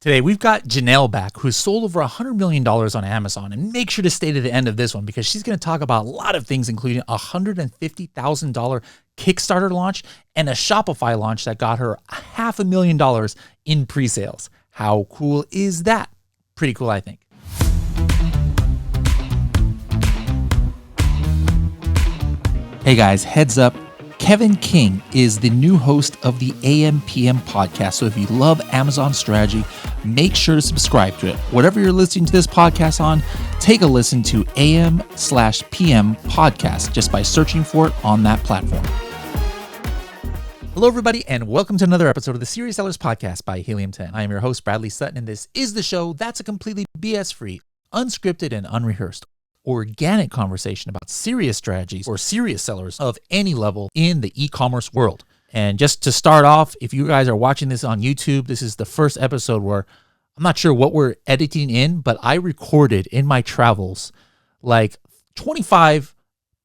Today, we've got Janelle back, who's sold over $100 million on Amazon. And make sure to stay to the end of this one because she's going to talk about a lot of things, including a $150,000 Kickstarter launch and a Shopify launch that got her $500,000 in pre-sales. How cool is that? Pretty cool, I think. Hey guys, heads up. Kevin King is the new host of the AM/PM podcast. So if you love Amazon strategy, make sure to subscribe to it. Whatever you're listening to this podcast on, take a listen to AM/PM podcast just by searching for it on that platform. Hello, everybody, and welcome to another episode of the Serious Sellers Podcast by Helium 10. I am your host, Bradley Sutton, and this is the show that's a completely BS-free, unscripted, and unrehearsed organic conversation about serious strategies or serious sellers of any level in the e-commerce world. And just to start off, if you guys are watching this on YouTube, this is the first episode where I'm not sure what we're editing in, but I recorded in my travels like 25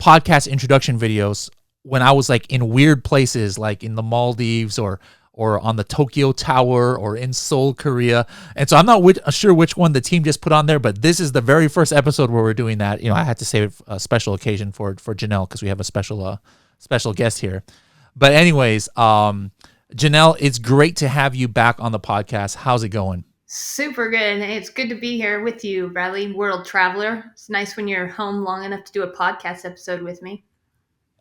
podcast introduction videos when I was like in weird places, like in the Maldives or on the Tokyo Tower or in Seoul, Korea. And so I'm not sure which one the team just put on there, but this is the very first episode where we're doing that. You know, I had to save a special occasion for Janelle because we have a special guest here. But anyways, Janelle, it's great to have you back on the podcast. How's it going? Super good. It's good to be here with you, Bradley, world traveler. It's nice when you're home long enough to do a podcast episode with me.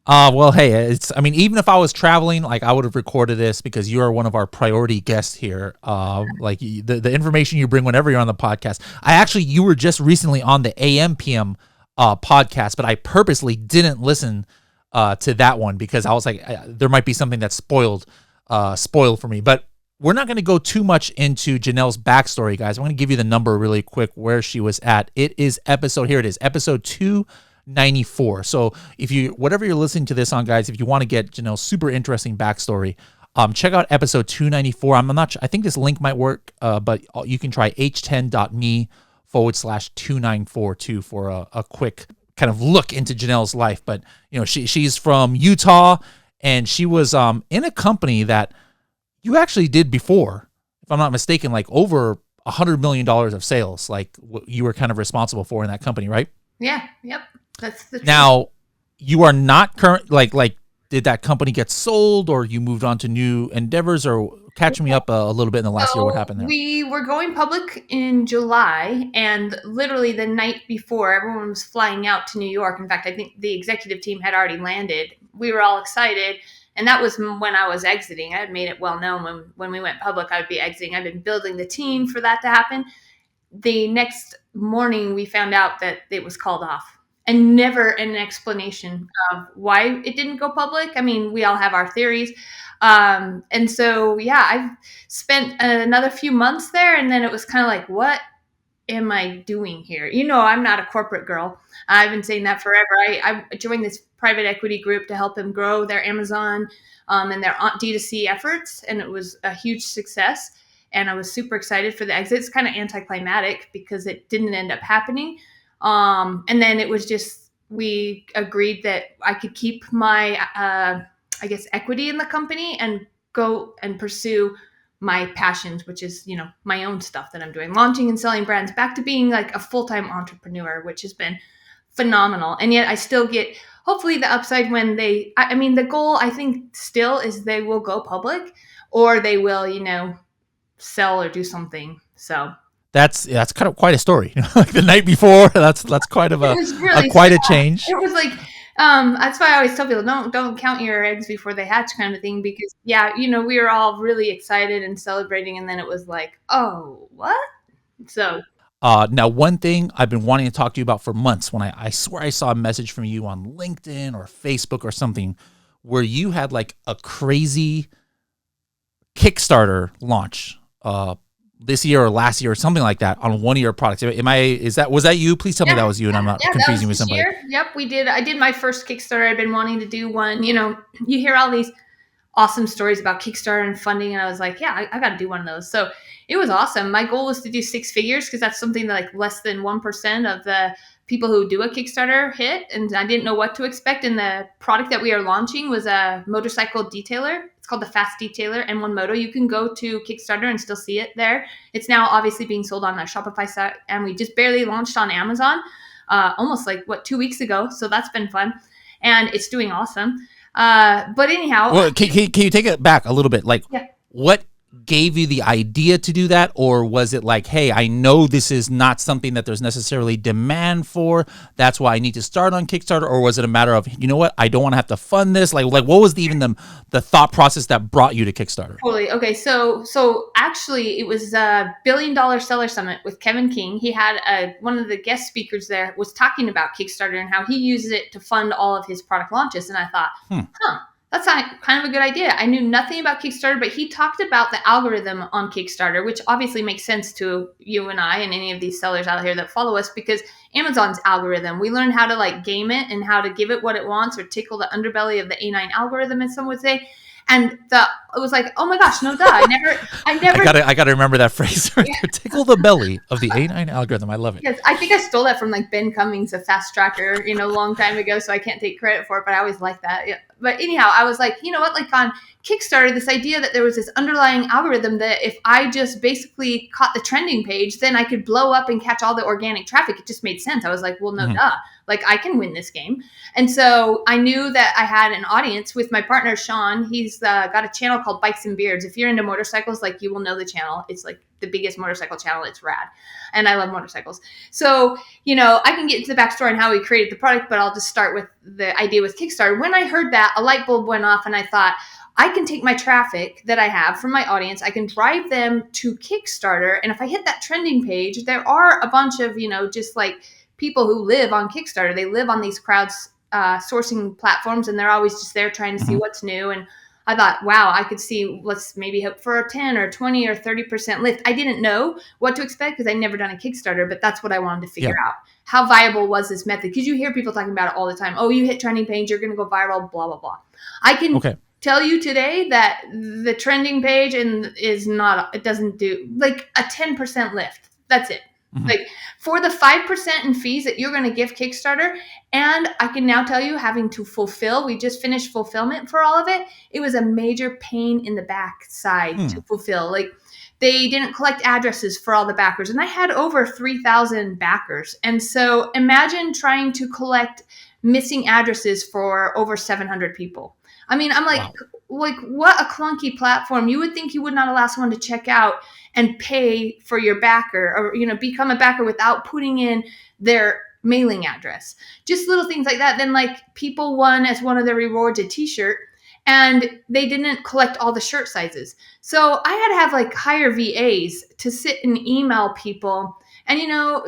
Well, hey, even if I was traveling, like I would have recorded this because you are one of our priority guests here. Like the information you bring whenever you're on the podcast. You were just recently on the AM/PM podcast, but I purposely didn't listen to that one because I was like, there might be something that's spoiled for me. But we're not going to go too much into Janelle's backstory, guys. I'm going to give you the number really quick where she was at. It is episode 294. So whatever you're listening to this on, guys, if you want to get Janelle's super interesting backstory, check out episode 294. I'm not sure. I think this link might work, but you can try h10.me/294 too for a quick kind of look into Janelle's life. But you know, she's from Utah and she was in a company that you actually did before, if I'm not mistaken, like over $100 million of sales, like what you were kind of responsible for in that company, right? Yeah. Yep. That's the truth. Now, you are not current, like, did that company get sold or you moved on to new endeavors, or catch me up a little bit in the last year? What happened there? We were going public in July, and literally the night before, everyone was flying out to New York. In fact, I think the executive team had already landed. We were all excited, and that was when I was exiting. I had made it well known when we went public I would be exiting. I've been building the team for that to happen. The next morning, we found out that it was called off. And never an explanation of why it didn't go public. I mean, we all have our theories. And so, yeah, I've spent another few months there. And then it was kind of like, what am I doing here? You know, I'm not a corporate girl. I've been saying that forever. I joined this private equity group to help them grow their Amazon and their D2C efforts. And it was a huge success. And I was super excited for the exit. It's kind of anticlimactic because it didn't end up happening. And then it was just, we agreed that I could keep my, equity in the company and go and pursue my passions, which is, you know, my own stuff that I'm doing, launching and selling brands, back to being like a full-time entrepreneur, which has been phenomenal. And yet I still get hopefully the upside when the goal I think still is they will go public or they will, you know, sell or do something. So That's kind of quite a story. Like the night before, that's quite of quite a change. It was like, that's why I always tell people, don't count your eggs before they hatch, kind of thing. Because yeah, you know, we were all really excited and celebrating, and then it was like, oh, what? So now one thing I've been wanting to talk to you about for months, when I swear I saw a message from you on LinkedIn or Facebook or something, where you had like a crazy Kickstarter launch, this year or last year or something like that on one of your products. Was that you? Please tell me that was you and I'm not confusing with somebody. Yep, we did. I did my first Kickstarter. I've been wanting to do one. You know, you hear all these awesome stories about Kickstarter and funding, and I was like, yeah, I got to do one of those. So it was awesome. My goal was to do 6 figures because that's something that like less than 1% of the people who do a Kickstarter hit, and I didn't know what to expect. And the product that we are launching was a motorcycle detailer. It's called the Fast Detailer and One Moto. You can go to Kickstarter and still see it there. It's now obviously being sold on the Shopify site, and we just barely launched on Amazon, almost 2 weeks ago. So that's been fun, and it's doing awesome. But anyhow, well, can you take it back a little bit? Like, yeah. what gave you the idea to do that? Or was it like, hey, I know this is not something that there's necessarily demand for, that's why I need to start on Kickstarter? Or was it a matter of, you know what, I don't want to have to fund this? Like what was even the thought process that brought you to Kickstarter? Totally. Okay. So actually it was a $1 billion seller summit with Kevin King. He had one of the guest speakers there was talking about Kickstarter and how he uses it to fund all of his product launches. And I thought, that's kind of a good idea. I knew nothing about Kickstarter, but he talked about the algorithm on Kickstarter, which obviously makes sense to you and I and any of these sellers out here that follow us, because Amazon's algorithm, we learned how to game it and how to give it what it wants, or tickle the underbelly of the A9 algorithm, as some would say. And it was like, oh my gosh, no duh. I never. I gotta remember that phrase. Right there. Tickle the belly of the A9 algorithm. I love it. Yes, I think I stole that from Ben Cummings, a fast tracker, a long time ago. So I can't take credit for it, but I always liked that. Yeah. But anyhow, I was like, you know what? On Kickstarter, this idea that there was this underlying algorithm that if I just basically caught the trending page, then I could blow up and catch all the organic traffic. It just made sense. I was like, well, no duh. I can win this game. And so I knew that I had an audience with my partner, Sean. He's got a channel called Bikes and Beards. If you're into motorcycles, you will know the channel. It's the biggest motorcycle channel. It's rad. And I love motorcycles. So, I can get into the backstory on how we created the product, but I'll just start with the idea with Kickstarter. When I heard that, a light bulb went off and I thought, I can take my traffic that I have from my audience, I can drive them to Kickstarter. And if I hit that trending page, there are a bunch of, people who live on Kickstarter. They live on these sourcing platforms, and they're always just there trying to see what's new. And I thought, wow, I could see, let's maybe hope for a 10 or 20 or 30% lift. I didn't know what to expect because I'd never done a Kickstarter, but that's what I wanted to figure out. How viable was this method? Because you hear people talking about it all the time. Oh, you hit trending page, you're going to go viral, blah, blah, blah. I can tell you today that the trending page it doesn't do a 10% lift. That's it. For the 5% in fees that you're going to give Kickstarter, and I can now tell you, having to fulfill, we just finished fulfillment for all of it. It was a major pain in the backside to fulfill. They didn't collect addresses for all the backers, and I had over 3,000 backers. And so imagine trying to collect missing addresses for over 700 people. I mean, I'm wow. What a clunky platform. You would think you would not allow someone to check out and pay for your backer, or, become a backer without putting in their mailing address. Just little things like that. Then people won as one of their rewards a t-shirt, and they didn't collect all the shirt sizes. So I had to have hire VAs to sit and email people. And,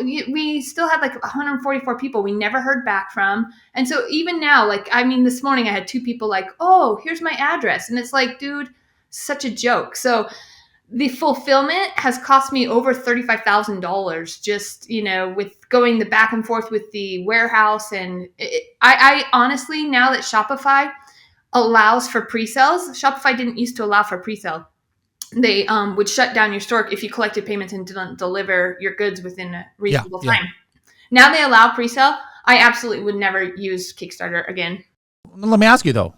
we still had 144 people we never heard back from. And so even now, this morning I had 2 people oh, here's my address. And it's dude, such a joke. So the fulfillment has cost me over $35,000 just, with going the back and forth with the warehouse. And I honestly, now that Shopify allows for pre-sales, Shopify didn't used to allow for pre-sale. They would shut down your store if you collected payments and didn't deliver your goods within a reasonable time. Now they allow pre-sale. I absolutely would never use Kickstarter again. Let me ask you though,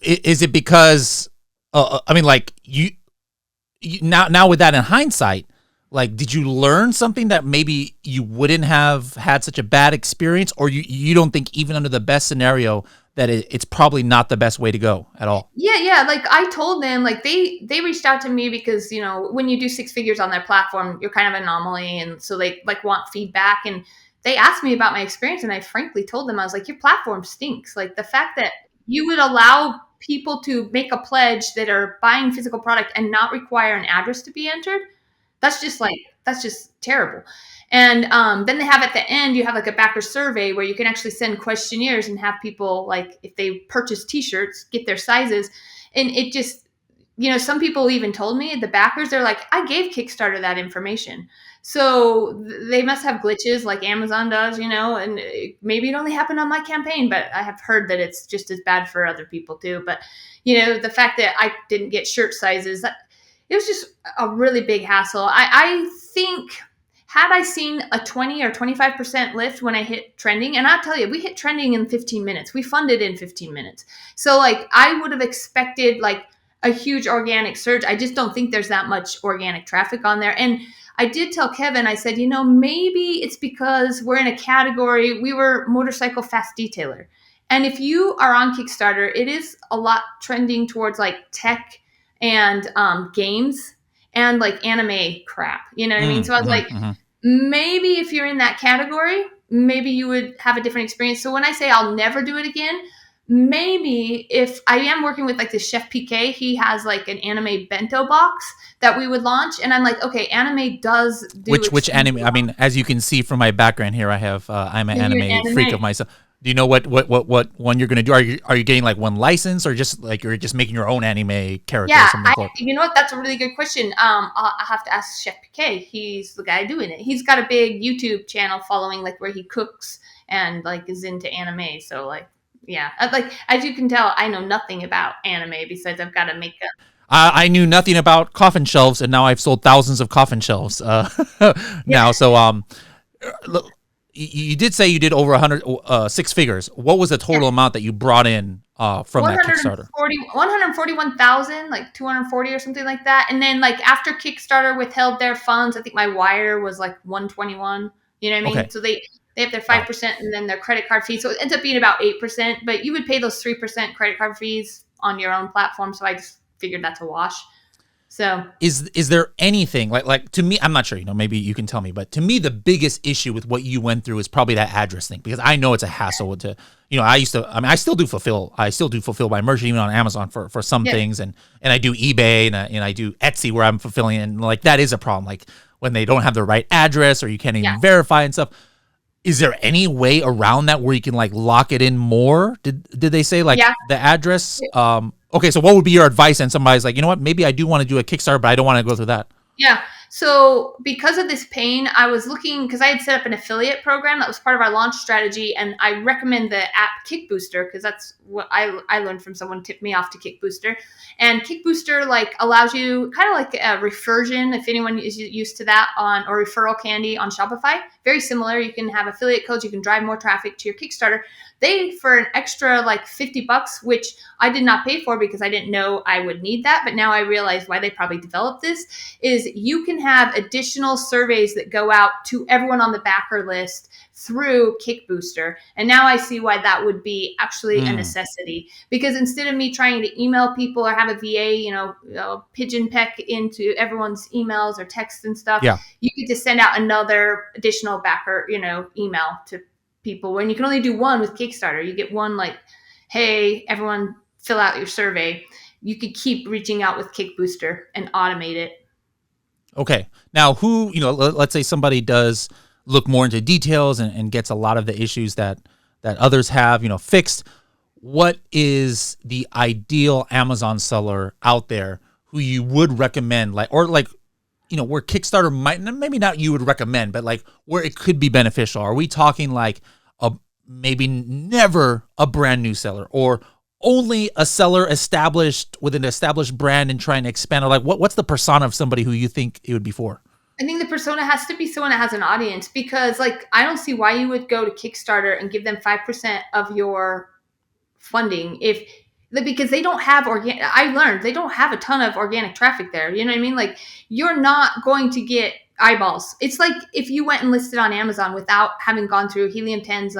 is it because, you now with that in hindsight, did you learn something that maybe you wouldn't have had such a bad experience, or you don't think even under the best scenario that it's probably not the best way to go at all? Yeah. I told them, they reached out to me because, when you do 6 figures on their platform, you're kind of an anomaly. And so they want feedback, and they asked me about my experience. And I frankly told them, I was your platform stinks. The fact that you would allow people to make a pledge that are buying physical product and not require an address to be entered, that's just terrible. And then they have at the end, you have a backer survey where you can actually send questionnaires and have people, if they purchase t-shirts, get their sizes. And it just, some people even told me, the backers, they're I gave Kickstarter that information. So they must have glitches like Amazon does, and maybe it only happened on my campaign, but I have heard that it's just as bad for other people too. But, the fact that I didn't get shirt sizes, it was just a really big hassle. I think had I seen a 20 or 25% lift when I hit trending, and I'll tell you, we hit trending in 15 minutes. We funded in 15 minutes. So like I would have expected like a huge organic surge. I just don't think there's that much organic traffic on there. And I did tell Kevin, I said, maybe it's because we're in a category, we were motorcycle fast detailer. And if you are on Kickstarter, it is a lot trending towards like tech and games and like anime crap. You know what I mean? So I was like, maybe if you're in that category, maybe you would have a different experience. So when I say I'll never do it again, maybe if I am working with like the Chef PK, he has like an anime bento box that we would launch. And I'm like, okay, anime does do which anime? I mean, as you can see from my background here, I have I'm an anime freak of myself. Do you know what one you're going to do? Are you getting like one license, or just like you're just making your own anime character? Yeah, you know what? That's a really good question. I'll have to ask Chef PK. He's the guy doing it. He's got a big YouTube channel following, like where he cooks and like is into anime. So like, yeah, like as you can tell, I know nothing about anime besides I've got to make a. I knew nothing about coffin shelves, and now I've sold thousands of coffin shelves. Now, so you did say you did over 6 figures. What was the total amount that you brought in from that Kickstarter? 141,000, like 240 or something like that. And then like after Kickstarter withheld their funds, I think my wire was like 121. You know what I mean? Okay. So they have their 5% and then their credit card fee. So it ends up being about 8%, but you would pay those 3% credit card fees on your own platform. So I just figured that's a wash. So is there anything like to me, I'm not sure, maybe you can tell me, but to me, the biggest issue with what you went through is probably that address thing, because I know it's a hassle to, I still do fulfill my merchant even on Amazon for some things. And I do eBay and I do Etsy where I'm fulfilling, and like, that is a problem. Like when they don't have the right address or you can't even verify and stuff. Is there any way around that where you can like lock it in more? Did they say like the address? Okay, so what would be your advice? And somebody's like, you know what, maybe I do want to do a Kickstarter, but I don't want to go through that. Yeah. So because of this pain, I was looking, because I had set up an affiliate program that was part of our launch strategy. And I recommend the app Kickbooster, because that's what I learned from someone tipped me off to Kickbooster. And Kickbooster like allows you kind of like a refersion, if anyone is used to that, or referral candy on Shopify. Very similar. You can have affiliate codes. You can drive more traffic to your Kickstarter. They, for an extra like $50, which I did not pay for because I didn't know I would need that, but now I realize why they probably developed this, is you can have additional surveys that go out to everyone on the backer list through Kickbooster. And now I see why that would be actually a necessity, because instead of me trying to email people or have a VA, pigeon peck into everyone's emails or texts and stuff, you get to send out another additional backer, email to people. When you can only do one with Kickstarter, you get one like, hey, everyone fill out your survey. You could keep reaching out with Kickbooster and automate it. Okay. Now who, let's say somebody does look more into details and gets a lot of the issues that others have, fixed. What is the ideal Amazon seller out there who you would recommend, where Kickstarter might, maybe not you would recommend, but like where it could be beneficial? Are we talking like maybe never a brand new seller, or only a seller established with an established brand and trying to expand? Or like what's the persona of somebody who you think it would be for? I think the persona has to be someone that has an audience, because like I don't see why you would go to Kickstarter and give them 5% of your funding because they don't have I learned they don't have a ton of organic traffic there. You know what I mean? Like you're not going to get eyeballs. It's like if you went and listed on Amazon without having gone through Helium 10's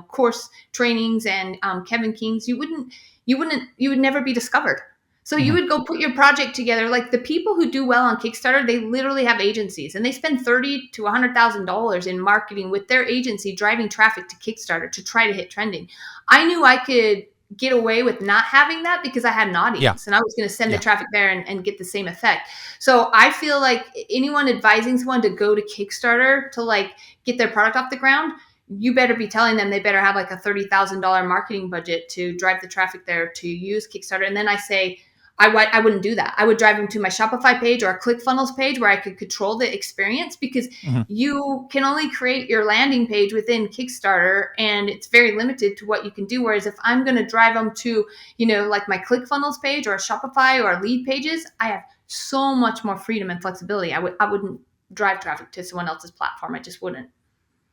course trainings and Kevin King's, you would never be discovered. So you would go put your project together. Like the people who do well on Kickstarter, they literally have agencies and they spend $30,000 to $100,000 in marketing with their agency, driving traffic to Kickstarter to try to hit trending. I knew I could get away with not having that because I had an audience and I was going to send the traffic there and get the same effect. So I feel like anyone advising someone to go to Kickstarter to like get their product off the ground, you better be telling them they better have like a $30,000 marketing budget to drive the traffic there to use Kickstarter. And then I say, I wouldn't do that. I would drive them to my Shopify page or a ClickFunnels page where I could control the experience, because you can only create your landing page within Kickstarter and it's very limited to what you can do. Whereas if I'm going to drive them to, like my ClickFunnels page or a Shopify or lead pages, I have so much more freedom and flexibility. I wouldn't drive traffic to someone else's platform. I just wouldn't.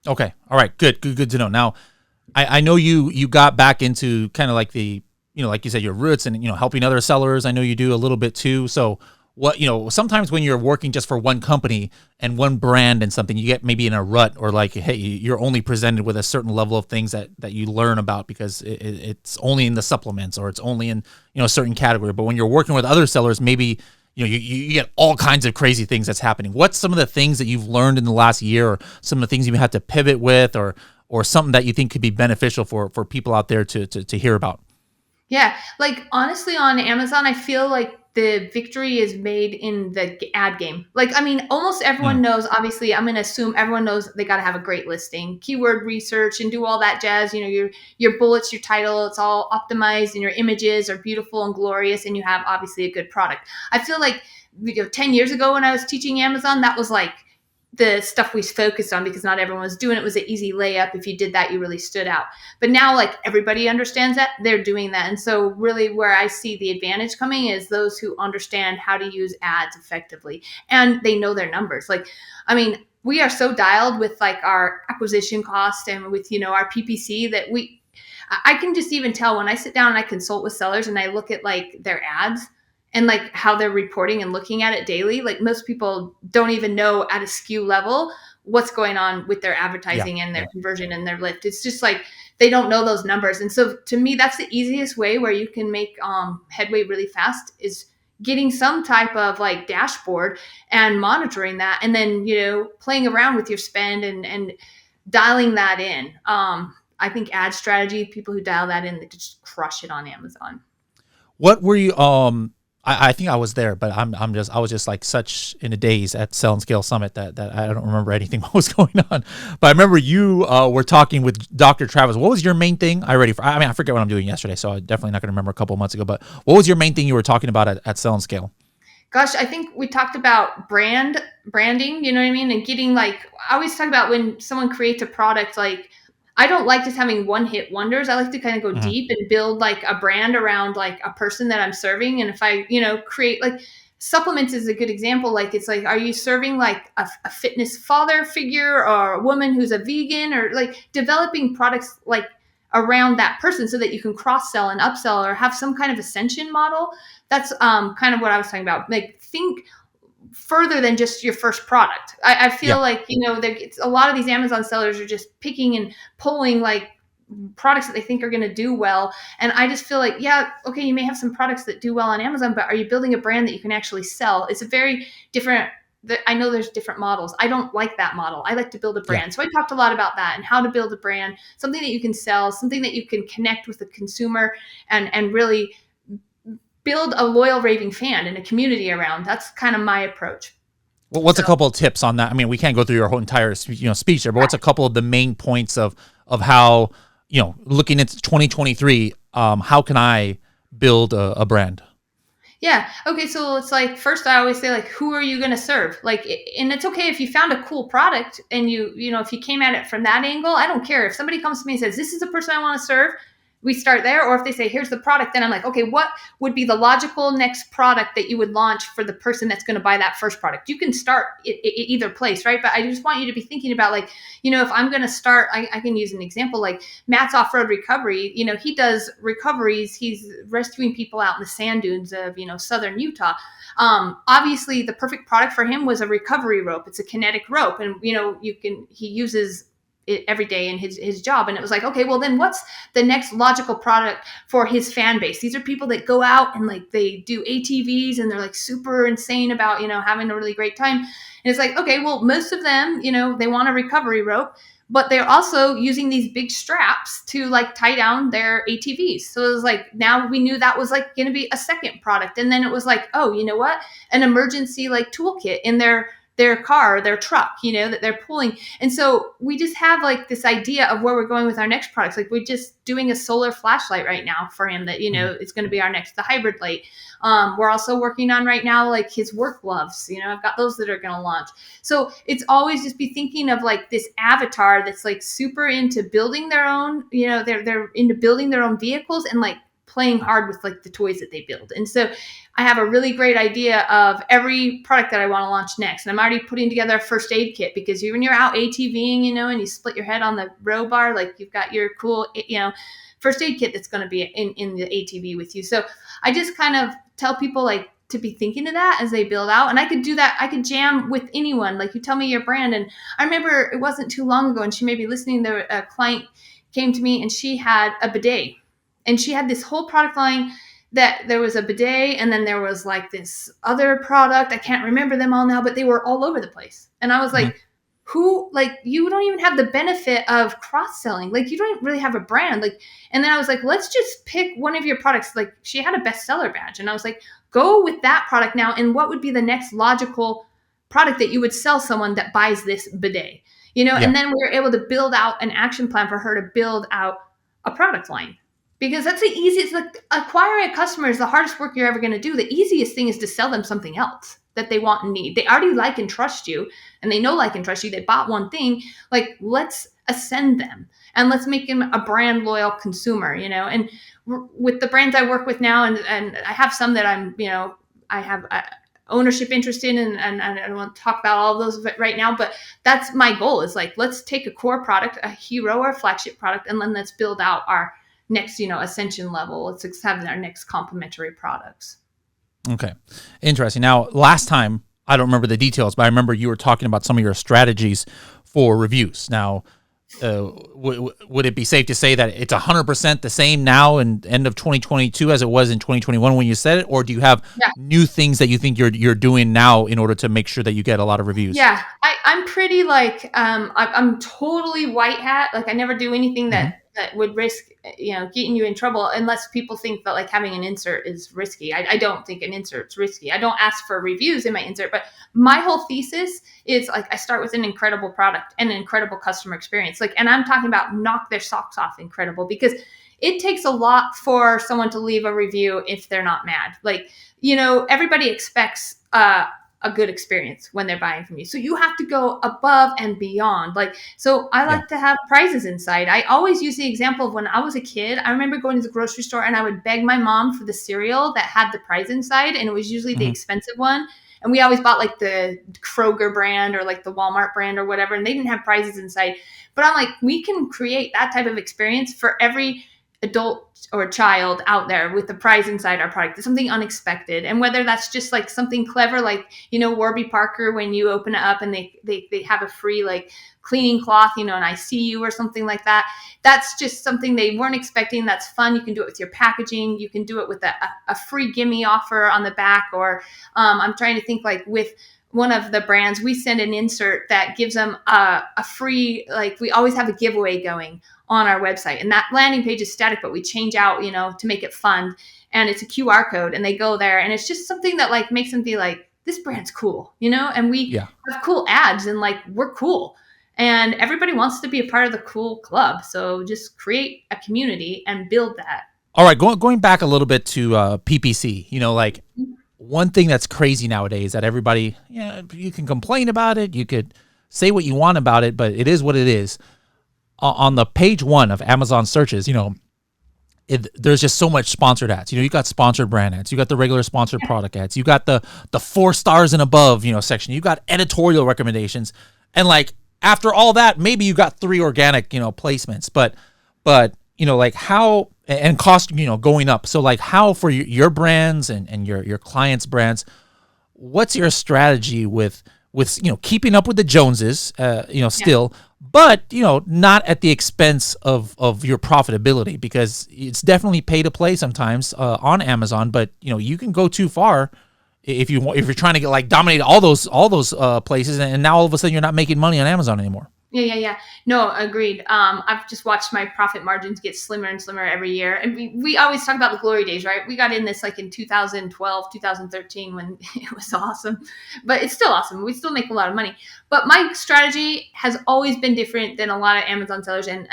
Okay. All right. Good to know. Now, I know you got back into kind of like the, like you said, your roots and, helping other sellers. I know you do a little bit too. So what, sometimes when you're working just for one company and one brand and something, you get maybe in a rut, or like, hey, you're only presented with a certain level of things that you learn about because it's only in the supplements, or it's only in, a certain category. But when you're working with other sellers, maybe, you get all kinds of crazy things that's happening. What's some of the things that you've learned in the last year, or some of the things you had to pivot with, or something that you think could be beneficial for people out there to hear about? Yeah, like honestly, on Amazon, I feel like the victory is made in the ad game. Like, I mean, almost everyone Mm, knows. Obviously, I'm going to assume everyone knows they got to have a great listing, keyword research, and do all that jazz. Your bullets, your title, it's all optimized, and your images are beautiful and glorious, and you have obviously a good product. I feel like 10 years ago when I was teaching Amazon, that was like the stuff we focused on because not everyone was doing it. It was an easy layup. If you did that, you really stood out. But now, like, everybody understands that, they're doing that. And so really where I see the advantage coming is those who understand how to use ads effectively, and they know their numbers. Like, I mean, we are so dialed with like our acquisition cost and with, our PPC that I can just even tell when I sit down and I consult with sellers and I look at like their ads and like how they're reporting and looking at it daily. Like, most people don't even know at a SKU level what's going on with their yeah. advertising and their conversion and their lift. It's just like they don't know those numbers. And so to me, that's the easiest way where you can make headway really fast, is getting some type of like dashboard and monitoring that, and then playing around with your spend and dialing that in. I think ad strategy, people who dial that in, they just crush it on Amazon. What were you? I think I was there, but I was just like such in a daze at Sell and Scale Summit that I don't remember anything what was going on. But I remember you were talking with Dr. Travis. What was your main thing? I forget what I'm doing yesterday, so I'm definitely not going to remember a couple of months ago. But what was your main thing you were talking about at Sell and Scale? Gosh, I think we talked about branding, you know what I mean? And getting like, I always talk about when someone creates a product, like, I don't like just having one hit wonders. I like to kind of go Mhm. deep and build like a brand around like a person that I'm serving. And if I, create like supplements is a good example. Like, it's like, are you serving like a fitness father figure or a woman who's a vegan, or like developing products like around that person so that you can cross sell and upsell or have some kind of ascension model. That's kind of what I was talking about. Like, think further than just your first product. I Yeah. feel like, a lot of these Amazon sellers are just picking and pulling like products that they think are going to do well. And I just feel like, yeah, okay, you may have some products that do well on Amazon, but are you building a brand that you can actually sell? It's a very different. I know there's different models. I don't like that model. I like to build a Yeah. brand. So I talked a lot about that and how to build a brand, something that you can sell, something that you can connect with the consumer and really build a loyal raving fan and a community around. That's kind of my approach. Well, what's a So couple of tips on that? I mean, we can't go through your whole entire speech there, but what's a couple of the main points of how, looking into 2023, how can I build a brand? yeah, okay. So it's like, first I always say, like, who are you going to serve? Like, and it's okay if you found a cool product and if you came at it from that angle. I don't care if somebody comes to me and says, this is the person I want to serve. We start there. Or if they say, here's the product, then I'm like, okay, what would be the logical next product that you would launch for the person that's going to buy that first product? You can start either place, right? But I just want you to be thinking about, like, if I'm going to start, I can use an example like Matt's Off-Road Recovery. He does recoveries. He's rescuing people out in the sand dunes of, southern Utah. Obviously, the perfect product for him was a recovery rope. It's a kinetic rope, and he uses it every day in his job. And it was like, okay, well then what's the next logical product for his fan base? These are people that go out and like they do ATVs and they're like super insane about having a really great time. And it's like, okay, well, most of them they want a recovery rope, but they're also using these big straps to like tie down their ATVs. So it was like, now we knew that was like going to be a second product. And then it was like, oh, you know what? An emergency like toolkit in their car, their truck, that they're pulling. And so we just have like this idea of where we're going with our next products. Like, we're just doing a solar flashlight right now for him that, Mhm. it's going to be our next, the hybrid light. We're also working on right now, like his work gloves, I've got those that are going to launch. So it's always just be thinking of like this avatar that's like super into building their own, they're into building their own vehicles and like playing hard with like the toys that they build. And so I have a really great idea of every product that I want to launch next. And I'm already putting together a first aid kit, because when you're out ATVing, and you split your head on the row bar, like you've got your cool, first aid kit that's going to be in the ATV with you. So I just kind of tell people like to be thinking of that as they build out. And I could do that. I could jam with anyone. Like, you tell me your brand. And I remember it wasn't too long ago, and she may be listening, a client came to me and she had a bidet, and she had this whole product line that there was a bidet, and then there was like this other product. I can't remember them all now, but they were all over the place. And I was like, you don't even have the benefit of cross-selling. Like, you don't really have a brand. Like, and then I was like, let's just pick one of your products. Like, she had a bestseller badge, and I was like, go with that product now. And what would be the next logical product that you would sell someone that buys this bidet? And then we were able to build out an action plan for her to build out a product line. Because that's the easiest, like, acquiring a customer is the hardest work you're ever going to do. The easiest thing is to sell them something else that they want and need. They already like and trust you, and they know like and trust you. They bought one thing. Like, let's ascend them and let's make them a brand loyal consumer, And with the brands I work with now, and I have some that I have ownership interest in, and I don't want to talk about all of those right now, but that's my goal, is like, let's take a core product, a hero or flagship product, and then let's build out our next, ascension level. Let's have our next complementary products. Okay. Interesting. Now, last time, I don't remember the details, but I remember you were talking about some of your strategies for reviews. Now, would it be safe to say that it's 100% the same now in end of 2022 as it was in 2021 when you said it? Or do you have new things that you think you're doing now in order to make sure that you get a lot of reviews? Yeah, I'm pretty like, I'm totally white hat. Like, I never do anything that would risk, getting you in trouble, unless people think that like having an insert is risky. I don't think an insert's risky. I don't ask for reviews in my insert, but my whole thesis is like, I start with an incredible product and an incredible customer experience. Like, and I'm talking about knock their socks off incredible, because it takes a lot for someone to leave a review if they're not mad. Like, everybody expects a good experience when they're buying from you. So you have to go above and beyond. Like, so I like to have prizes inside. I always use the example of when I was a kid. I remember going to the grocery store and I would beg my mom for the cereal that had the prize inside. And it was usually the expensive one. And we always bought like the Kroger brand or like the Walmart brand or whatever. And they didn't have prizes inside. But I'm like, we can create that type of experience for every adult or child out there with the prize inside our product. It's something unexpected. And whether that's just like something clever, like, Warby Parker, when you open it up and they have a free like cleaning cloth, and I see you or something like that. That's just something they weren't expecting. That's fun. You can do it with your packaging. You can do it with a free gimme offer on the back. Or I'm trying to think, like with one of the brands, we send an insert that gives them a free, like, we always have a giveaway going on our website, and that landing page is static, but we change out, to make it fun, and it's a QR code, and they go there, and it's just something that like makes them be like, this brand's cool, and we have cool ads, and like, we're cool, and everybody wants to be a part of the cool club. So just create a community and build that. All right, going back a little bit to PPC, like one thing that's crazy nowadays that everybody, you can complain about it, you could say what you want about it, but it is what it is. On the page 1 of Amazon searches, there's just so much sponsored ads. You got sponsored brand ads, you got the regular sponsored product ads, you got the 4 stars and above, section, you got editorial recommendations, and like after all that, maybe you got 3 organic, placements, but like how, and cost, going up. So like how for your brands and your clients' brands, what's your strategy with keeping up with the Joneses, still, but not at the expense of your profitability, because it's definitely pay to play sometimes on Amazon, but you can go too far if you're trying to get like dominate all those places, and now all of a sudden you're not making money on Amazon anymore. Yeah. No, agreed. I've just watched my profit margins get slimmer and slimmer every year. And we always talk about the glory days, right? We got in this like in 2012, 2013 when it was awesome, but it's still awesome. We still make a lot of money. But my strategy has always been different than a lot of Amazon sellers. And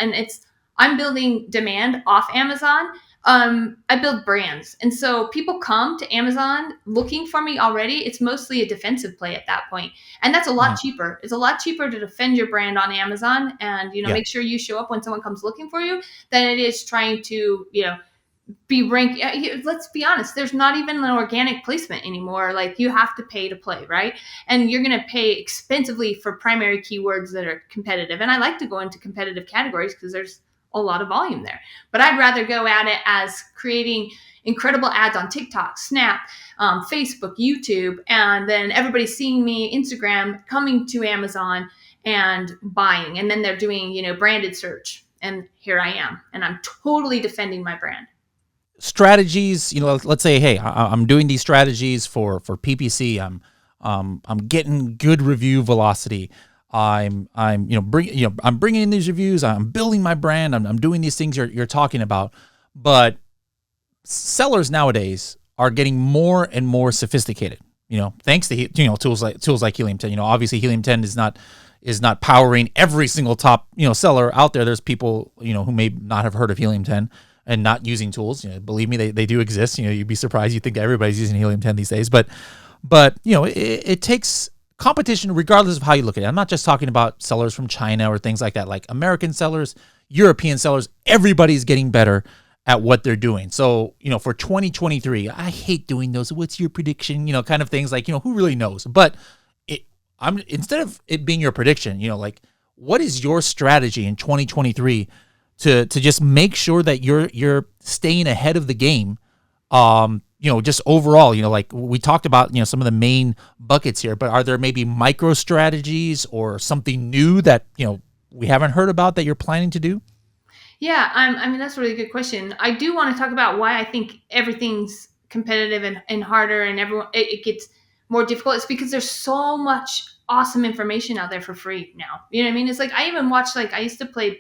I'm building demand off Amazon. I build brands. And so people come to Amazon looking for me already. It's mostly a defensive play at that point. And that's a lot cheaper. It's a lot cheaper to defend your brand on Amazon and, make sure you show up when someone comes looking for you than it is trying to, be ranked. Let's be honest, there's not even an organic placement anymore. Like, you have to pay to play, right? And you're going to pay expensively for primary keywords that are competitive. And I like to go into competitive categories because there's a lot of volume there. But I'd rather go at it as creating incredible ads on TikTok, Snap, Facebook, YouTube, and then everybody seeing me, Instagram, coming to Amazon and buying. And then they're doing, branded search. And here I am. And I'm totally defending my brand. Strategies, let's say, hey, I'm doing these strategies for PPC. I'm getting good review velocity. I'm bringing in these reviews. I'm building my brand. I'm doing these things you're talking about. But sellers nowadays are getting more and more sophisticated. Thanks to tools like Helium 10. Obviously Helium 10 is not powering every single top seller out there. There's people who may not have heard of Helium 10 and not using tools. Believe me, they do exist. You'd be surprised. You think everybody's using Helium 10 these days, but it takes competition regardless of how you look at it. I'm not just talking about sellers from China or things like that. Like American sellers, European sellers, everybody's getting better at what they're doing. So, for 2023, I hate doing those. What's your prediction? Kind of things like, who really knows? But instead of it being your prediction, like, what is your strategy in 2023 to just make sure that you're staying ahead of the game? Just overall, like we talked about, some of the main buckets here, but are there maybe micro strategies or something new that, we haven't heard about that you're planning to do? Yeah, I mean, that's a really good question. I do want to talk about why I think everything's competitive and harder, and it gets more difficult. It's because there's so much awesome information out there for free now. You know what I mean? It's like, I even watch, like, I still play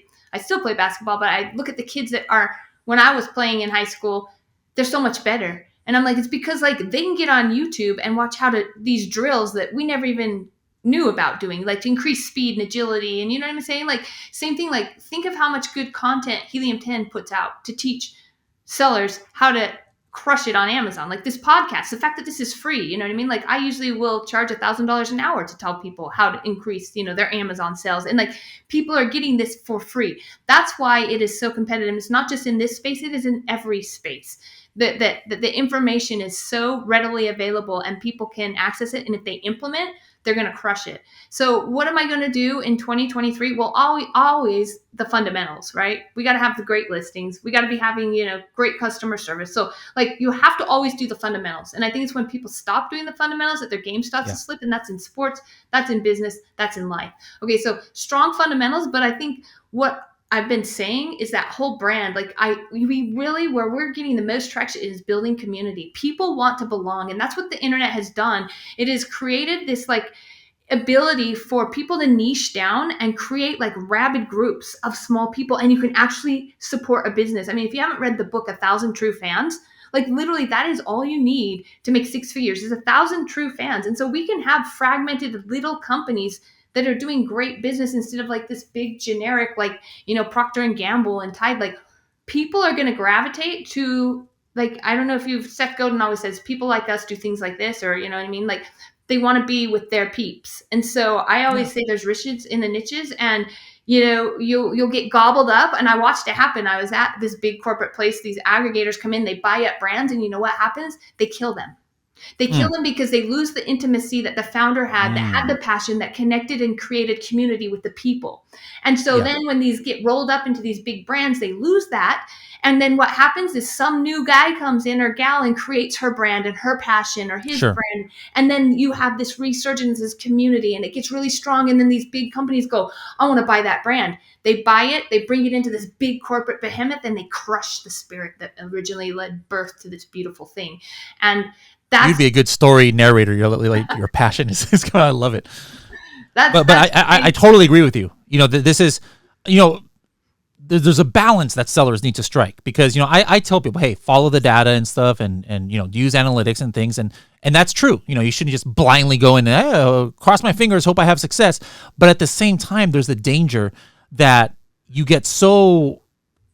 basketball, but I look at the kids that are, when I was playing in high school, they're so much better. And I'm like, it's because, like, they can get on YouTube and watch these drills that we never even knew about doing, like to increase speed and agility. And you know what I'm saying? Like, same thing, like, think of how much good content Helium 10 puts out to teach sellers how to crush it on Amazon. Like this podcast, the fact that this is free, you know what I mean? Like, I usually will charge $1,000 an hour to tell people how to increase, their Amazon sales. And like, people are getting this for free. That's why it is so competitive. It's not just in this space, it is in every space. That the information is so readily available and people can access it. And if they implement, they're going to crush it. So what am I going to do in 2023? Well, always the fundamentals, right? We got to have the great listings. We got to be having, great customer service. So like, you have to always do the fundamentals. And I think it's when people stop doing the fundamentals that their game starts to slip. And that's in sports, that's in business, that's in life. Okay. So strong fundamentals. But I think what I've been saying is that whole brand, like we really, where we're getting the most traction is building community. People want to belong. And that's what the internet has done. It has created this like ability for people to niche down and create like rabid groups of small people. And you can actually support a business. I mean, if you haven't read the book, 1,000 True Fans, like literally that is all you need to make 6 figures is 1,000 true fans. And so we can have fragmented little companies that are doing great business instead of like this big generic, like, Procter and Gamble and Tide. Like, people are going to gravitate to, like, I don't know if Seth Godin always says, people like us do things like this, or, you know what I mean? Like, they want to be with their peeps. And so I always say there's riches in the niches, and, you'll get gobbled up. And I watched it happen. I was at this big corporate place. These aggregators come in, they buy up brands, and you know what happens? They kill them. They kill them because they lose the intimacy that the founder had, that had the passion, that connected and created community with the people. And so then when these get rolled up into these big brands, they lose that. And then what happens is some new guy comes in or gal and creates her brand and her passion or his brand. And then you have this resurgence, this community, and it gets really strong. And then these big companies go, I want to buy that brand. They buy it, they bring it into this big corporate behemoth, and they crush the spirit that originally led birth to this beautiful thing. And you'd be a good story narrator. Your passion is coming. I love it. But I totally agree with you. This is, there's a balance that sellers need to strike, because, I tell people, hey, follow the data and stuff, and use analytics and things. And that's true. You shouldn't just blindly go in and cross my fingers, hope I have success. But at the same time, there's the danger that you get so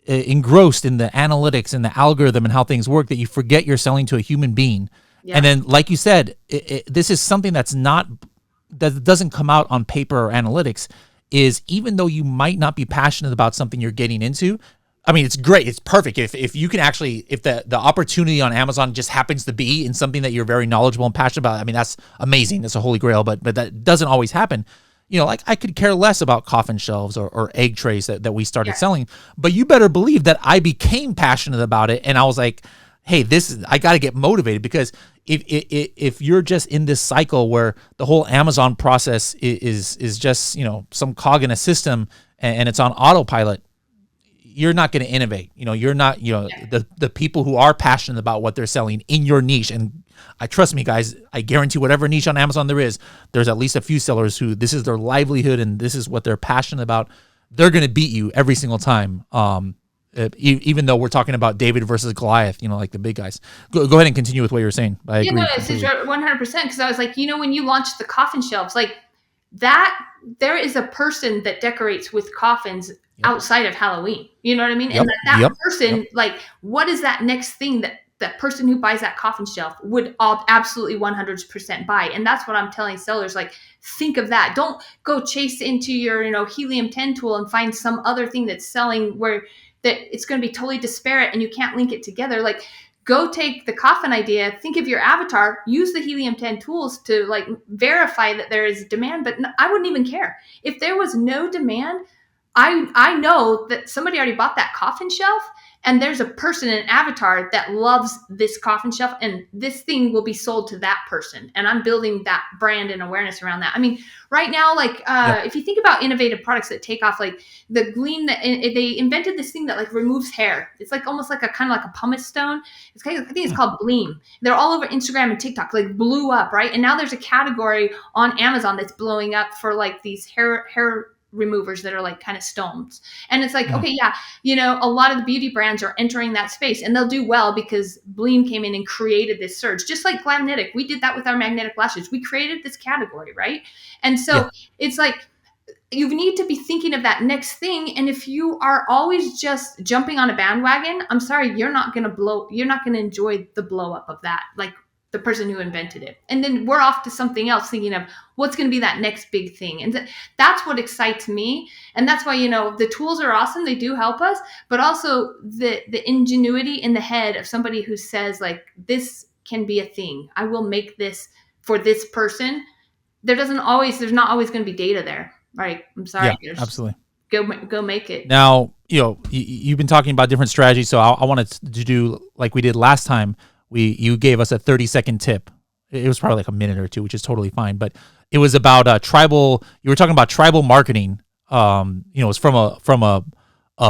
engrossed in the analytics and the algorithm and how things work that you forget you're selling to a human being. Yeah. And then, like you said, this is something that doesn't come out on paper or analytics, is even though you might not be passionate about something you're getting into, I mean, it's great. It's perfect. If you can actually, if the opportunity on Amazon just happens to be in something that you're very knowledgeable and passionate about, I mean, that's amazing. That's a holy grail, but that doesn't always happen. Like I could care less about coffin shelves or egg trays that we started selling, but you better believe that I became passionate about it. And I was like, hey, I got to get motivated, because if you're just in this cycle where the whole Amazon process is just, some cog in a system and it's on autopilot, you're not going to innovate. You're not, the people who are passionate about what they're selling in your niche. And I trust me, guys, I guarantee whatever niche on Amazon there's at least a few sellers who this is their livelihood and this is what they're passionate about. They're going to beat you every single time. Even though we're talking about David versus Goliath, like the big guys. Go ahead and continue with what you were saying. I agree. No, it's 100%. Because I was like, when you launched the coffin shelves, like that, there is a person that decorates with coffins outside of Halloween. You know what I mean? And that person, like, what is that next thing that person who buys that coffin shelf would absolutely 100% buy? And that's what I'm telling sellers. Like, think of that. Don't go chase into your, helium 10 tool and find some other thing that's selling where that it's going to be totally disparate and you can't link it together. Like, go take the coffin idea, think of your avatar, use the helium 10 tools to like verify that there is demand. But I wouldn't even care if there was no demand. I know that somebody already bought that coffin shelf, and there's a person, an avatar that loves this coffin shelf, and this thing will be sold to that person. And I'm building that brand and awareness around that. I mean, right now, like if you think about innovative products that take off, like the Gleam, that they invented this thing that like removes hair. It's like almost like a kind of like a pumice stone. It's kind of, I think it's called Gleam. They're all over Instagram and TikTok, like blew up, right? And now there's a category on Amazon that's blowing up for like these hair removers that are like kind of stones. And it's like, okay, a lot of the beauty brands are entering that space, and they'll do well because Bleem came in and created this surge, just like Glamnetic. We did that with our magnetic lashes. We created this category, right? And so it's like, you need to be thinking of that next thing. And if you are always just jumping on a bandwagon, I'm sorry, you're not going to enjoy the blow up of that. Like, the person who invented it. And then we're off to something else, thinking of what's going to be that next big thing. And that's what excites me. And that's why, the tools are awesome. They do help us, but also the ingenuity in the head of somebody who says like, this can be a thing. I will make this for this person. There's not always going to be data there. Right. I'm sorry. Yeah, absolutely. Go make it. Now, you've been talking about different strategies. So I wanted to do like we did last time. You gave us a 30-second tip. It was probably like a minute or two, which is totally fine. But it was about tribal. You were talking about tribal marketing. It was from a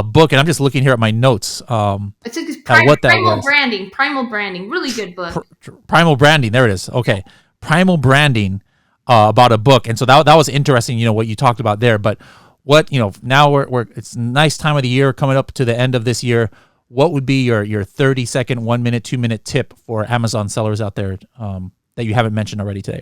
book, and I'm just looking here at my notes. It's like what that Primal was. Primal Branding, really good book. Primal Branding, there it is. Okay, Primal Branding, about a book, and so that was interesting. What you talked about there, but what now it's a nice time of the year coming up to the end of this year. What would be your 30-second, 1 minute, 2 minute tip for Amazon sellers out there that you haven't mentioned already today?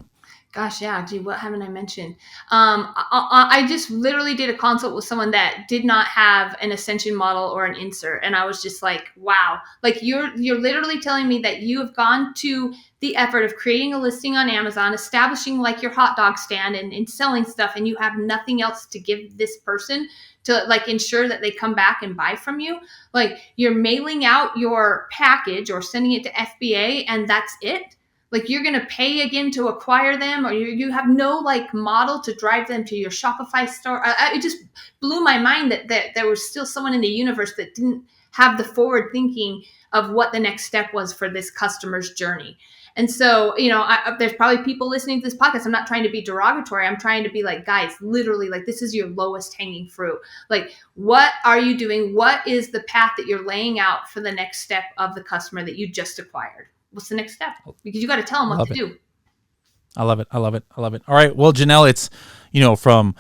Gosh, yeah. Gee, what haven't I mentioned? I just literally did a consult with someone that did not have an Ascension model or an insert. And I was just like, wow, like you're literally telling me that you have gone to the effort of creating a listing on Amazon, establishing like your hot dog stand and selling stuff, and you have nothing else to give this person to like ensure that they come back and buy from you. Like, you're mailing out your package or sending it to FBA, and that's it. Like, you're going to pay again to acquire them, or you have no like model to drive them to your Shopify store. It just blew my mind that there was still someone in the universe that didn't have the forward thinking of what the next step was for this customer's journey. And so, there's probably people listening to this podcast. I'm not trying to be derogatory. I'm trying to be like, guys, literally, like, this is your lowest hanging fruit. Like, what are you doing? What is the path that you're laying out for the next step of the customer that you just acquired? What's the next step? Because you got to tell them what to do. I love it. All right. Well, Janelle, it's, from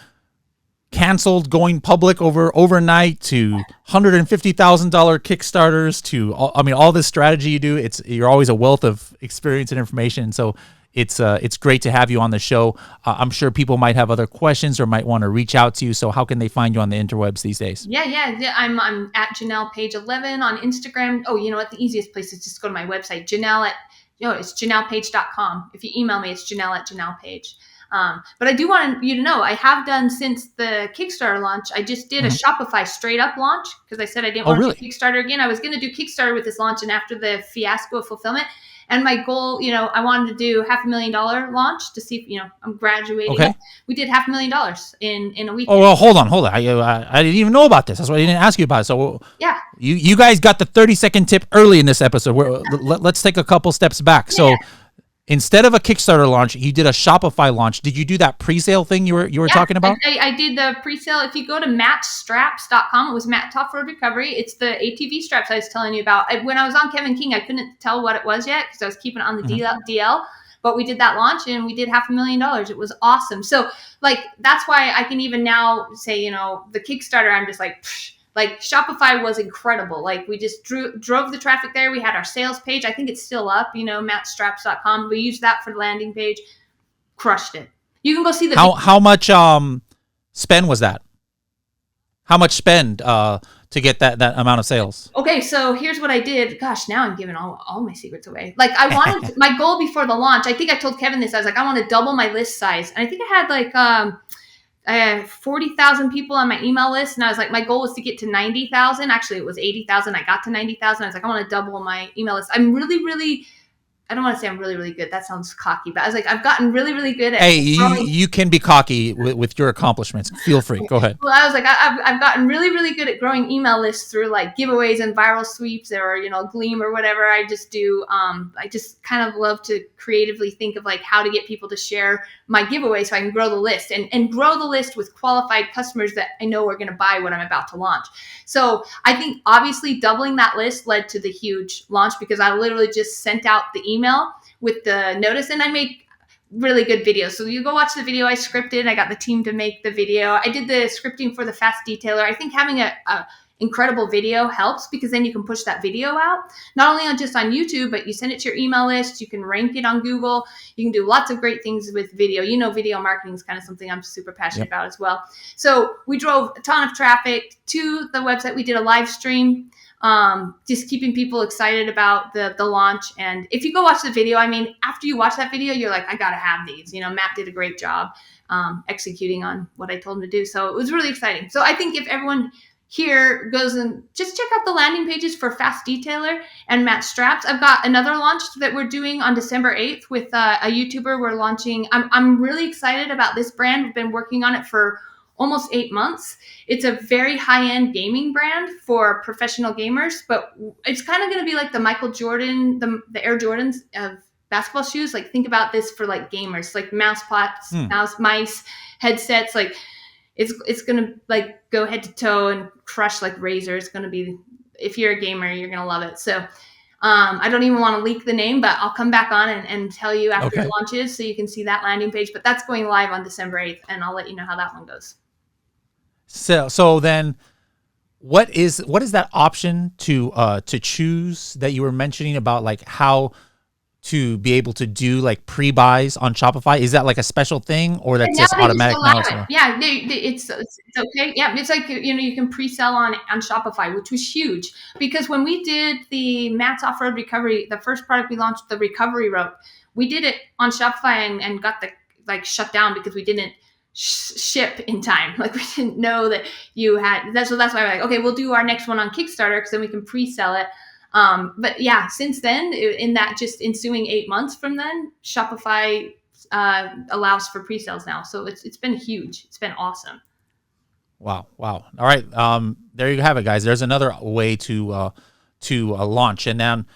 canceled going public overnight to $150,000 Kickstarters to all this strategy you do. You're always a wealth of experience and information. So it's great to have you on the show. I'm sure people might have other questions or might want to reach out to you. So how can they find you on the interwebs these days? Yeah. I'm at Janelle Page 11 on Instagram. Oh, you know what? The easiest place is just go to my website, it's janellepage.com. If you email me, it's Janelle@JanellePage. But I do want you to know, I have done since the Kickstarter launch. I just did a Mhm. Shopify straight up launch because I said I didn't Oh, want to really? do Kickstarter again. I was going to do Kickstarter with this launch, and after the fiasco of fulfillment, and my goal, I wanted to do $500,000 launch to see if, I'm graduating. Okay. We did $500,000 in a Oh, weekend. well, hold on. I didn't even know about this. That's why I didn't ask you about it. So Yeah. you guys got the 30-second tip early in this episode. Let's take a couple steps back. Yeah. So instead of a Kickstarter launch, you did a Shopify launch. Did you do that pre-sale thing you were talking about? I did the pre-sale. If you go to mattstraps.com, it was Matt Top Road Recovery. It's the ATV straps I was telling you about. When I was on Kevin King, I couldn't tell what it was yet because I was keeping it on the DL. But we did that launch and we did $500,000. It was awesome. So that's why I can even now say, the Kickstarter, I'm just like Shopify was incredible. Like we just drove the traffic there. We had our sales page. I think it's still up, mattstraps.com. We used that for the landing page. Crushed it. You can go see the how much spend was that? How much spend to get that amount of sales? Okay, so here's what I did. Gosh, now I'm giving all my secrets away. Like I wanted my goal before the launch. I think I told Kevin this. I was like, I want to double my list size. And I think I had 40,000 people on my email list, and I was like, my goal was to get to 90,000. Actually, it was 80,000. I got to 90,000. I was like, I want to double my email list. I'm really, really. I don't want to say I'm really, really good. That sounds cocky, but I was like, I've gotten really, really good at. Hey, you can be cocky with your accomplishments. Feel free. Go ahead. Well, I was like, I've gotten really, really good at growing email lists through like giveaways and viral sweeps or, Gleam or whatever. I just do. I just kind of love to creatively think of like how to get people to share my giveaway so I can grow the list and grow the list with qualified customers that I know are going to buy what I'm about to launch. So I think obviously doubling that list led to the huge launch because I literally just sent out the email with the notice and I make really good videos. So you go watch the video I scripted. I got the team to make the video. I did the scripting for the fast detailer. I think having a incredible video helps because then you can push that video out, not only on YouTube, but you send it to your email list. You can rank it on Google. You can do lots of great things with video. Video marketing is kind of something I'm super passionate about as well. So we drove a ton of traffic to the website. We did a live stream, just keeping people excited about the launch. And if you go watch the video, after you watch that video, you're like, I got to have these. Matt did a great job executing on what I told him to do. So it was really exciting. So I think if everyone here goes and just check out the landing pages for Fast Detailer and Matt Straps. I've got another launch that we're doing on December 8th with a YouTuber. We're launching. I'm really excited about this brand. We've been working on it for almost 8 months. It's a very high-end gaming brand for professional gamers, but it's kind of going to be like the Michael Jordan, the Air Jordans of basketball shoes. Like think about this for like gamers, like mice, headsets, like it's gonna like go head to toe and crush like Razer. It's gonna be, if you're a gamer, you're gonna love it. So I don't even want to leak the name, but I'll come back on and tell you after it launches so you can see that landing page. But that's going live on December 8th, and I'll let you know how that one goes. So then what is that option to choose that you were mentioning about, like how to be able to do like pre-buys on Shopify? Is that like a special thing, or that's just automatic now? Yeah, it's okay. Yeah, it's like, you can pre-sell on Shopify, which was huge because when we did the Matt's Off-Road Recovery, the first product we launched, the recovery rope, we did it on Shopify and got the shut down because we didn't ship in time. Like we didn't know that you had. That's why we're like, okay, we'll do our next one on Kickstarter because then we can pre-sell it. But yeah, since then, in that just ensuing 8 months from then, Shopify allows for pre-sales now. So it's been huge. It's been awesome. Wow. All right. There you have it, guys. There's another way to launch. And then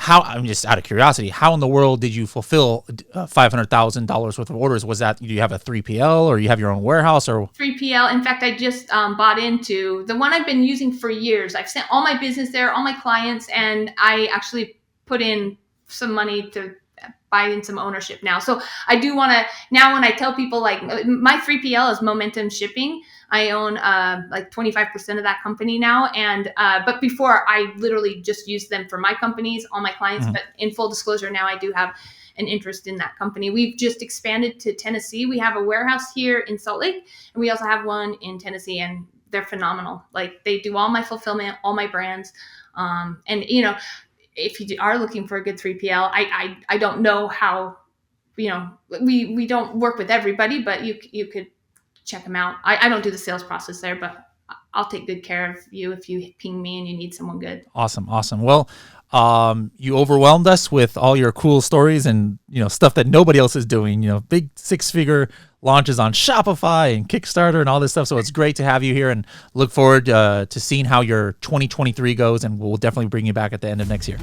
I'm just out of curiosity, how in the world did you fulfill $500,000 worth of orders? Was that, do you have a 3PL or you have your own warehouse or 3PL? In fact, I just bought into the one I've been using for years. I've sent all my business there, all my clients, and I actually put in some money to buy in some ownership now. So I do want to, now when I tell people, like, my 3PL is Momentum Shipping. I own like 25% of that company now. And but before, I literally just used them for my companies, all my clients. But in full disclosure, now I do have an interest in that company. We've just expanded to Tennessee. We have a warehouse here in Salt Lake, and we also have one in Tennessee, and they're phenomenal. Like, they do all my fulfillment, all my brands. And, if you are looking for a good 3PL, I don't know how we don't work with everybody, but you could check them out. I don't do the sales process there, but I'll take good care of you if you ping me and you need someone good. Awesome. Well, you overwhelmed us with all your cool stories and, stuff that nobody else is doing, big 6-figure launches on Shopify and Kickstarter and all this stuff. So it's great to have you here, and look forward to seeing how your 2023 goes, and we'll definitely bring you back at the end of next year.